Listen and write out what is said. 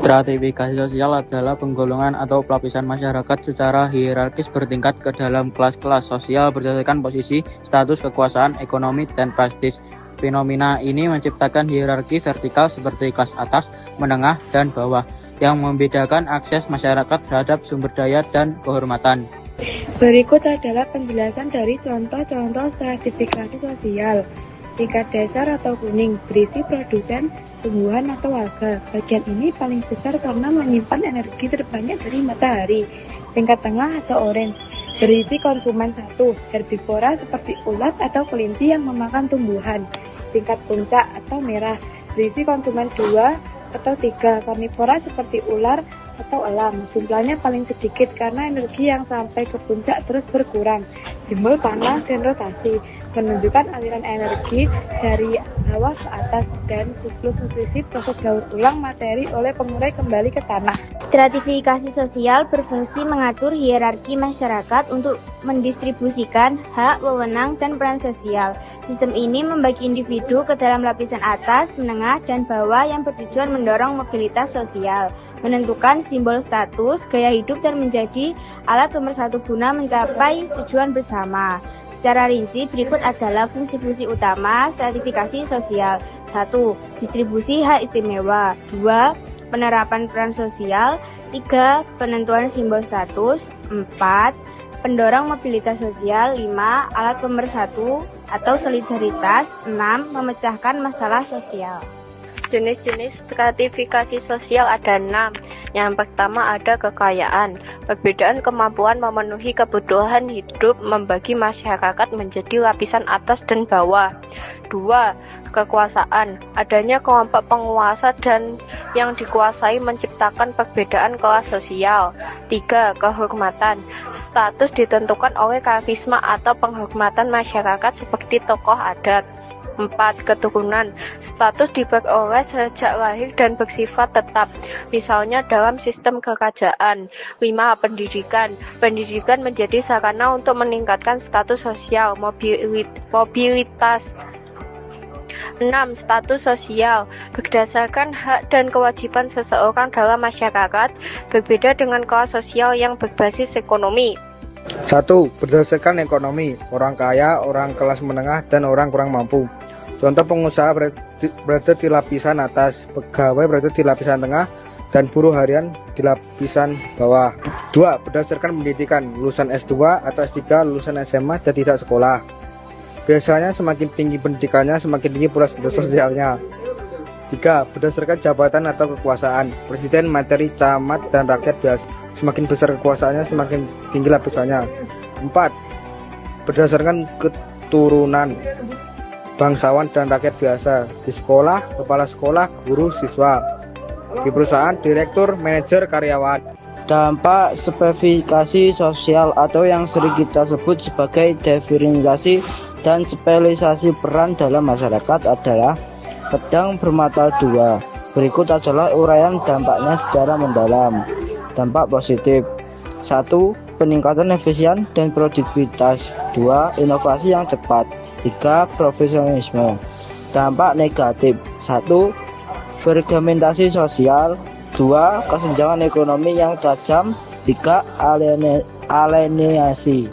Stratifikasi sosial adalah penggolongan atau pelapisan masyarakat secara hierarkis bertingkat ke dalam kelas-kelas sosial berdasarkan posisi, status, kekuasaan, ekonomi, dan prestis. Fenomena ini menciptakan hierarki vertikal seperti kelas atas, menengah, dan bawah, yang membedakan akses masyarakat terhadap sumber daya dan kehormatan. Berikut adalah penjelasan dari contoh-contoh stratifikasi sosial. Tingkat dasar atau kuning berisi produsen, tumbuhan atau alga. Bagian ini paling besar karena menyimpan energi terbanyak dari matahari. Tingkat tengah atau orange berisi konsumen satu, herbivora seperti ulat atau kelinci yang memakan tumbuhan. Tingkat puncak atau merah berisi konsumen 2 atau 3, karnivora seperti ular atau elang. Jumlahnya paling sedikit karena energi yang sampai ke puncak terus berkurang. Simbol panah dan rotasi menunjukkan aliran energi dari bawah ke atas dan siklus nutrisi proses daur ulang materi oleh pengurai kembali ke tanah. Stratifikasi sosial berfungsi mengatur hierarki masyarakat untuk mendistribusikan hak, wewenang, dan peran sosial. Sistem ini membagi individu ke dalam lapisan atas, menengah, dan bawah yang bertujuan mendorong mobilitas sosial, menentukan simbol status, gaya hidup, dan menjadi alat pemersatu guna mencapai tujuan bersama. Secara rinci, berikut adalah fungsi-fungsi utama stratifikasi sosial. 1. Distribusi hak istimewa. 2. Penerapan peran sosial. 3. Penentuan simbol status. 4. Pendorong mobilitas sosial. 5. Alat pemersatu atau solidaritas. 6. Memecahkan masalah sosial. Jenis-jenis stratifikasi sosial ada 6. Yang pertama ada kekayaan. Perbedaan kemampuan memenuhi kebutuhan hidup membagi masyarakat menjadi lapisan atas dan bawah. 2. Kekuasaan. Adanya kelompok penguasa dan yang dikuasai menciptakan perbedaan kelas sosial. 3. Kehormatan. Status ditentukan oleh karisma atau penghormatan masyarakat seperti tokoh adat. 4. Keturunan. Status diperoleh sejak lahir dan bersifat tetap, misalnya dalam sistem kerajaan. 5. Pendidikan. Pendidikan menjadi sarana untuk meningkatkan status sosial, mobilitas. 6. Status sosial. Berdasarkan hak dan kewajiban seseorang dalam masyarakat, berbeda dengan kelas sosial yang berbasis ekonomi. 1. Berdasarkan ekonomi, orang kaya, orang kelas menengah, dan orang kurang mampu. Contoh pengusaha berada di lapisan atas, pegawai berada di lapisan tengah, dan buruh harian di lapisan bawah. 2. Berdasarkan pendidikan, lulusan S2 atau S3, lulusan SMA dan tidak sekolah. Biasanya semakin tinggi pendidikannya, semakin tinggi pula status sosialnya. 3. Berdasarkan jabatan atau kekuasaan, presiden, materi, camat, dan rakyat biasa. Semakin besar kekuasaannya, semakin tinggi lapisannya. 4. Berdasarkan keturunan, bangsawan dan rakyat biasa. Di sekolah, kepala sekolah, guru, siswa. Di perusahaan, direktur, manajer, karyawan. Dampak stratifikasi sosial atau yang sering kita sebut sebagai diferensiasi dan spesialisasi peran dalam masyarakat adalah pedang bermata dua. Berikut adalah uraian dampaknya secara mendalam. Dampak positif. 1. Peningkatan efisien dan produktivitas. 2. Inovasi yang cepat. 3. Profesionalisme. Dampak negatif. 1. Fragmentasi sosial. 2. Kesenjangan ekonomi yang tajam. 3. Alienasi.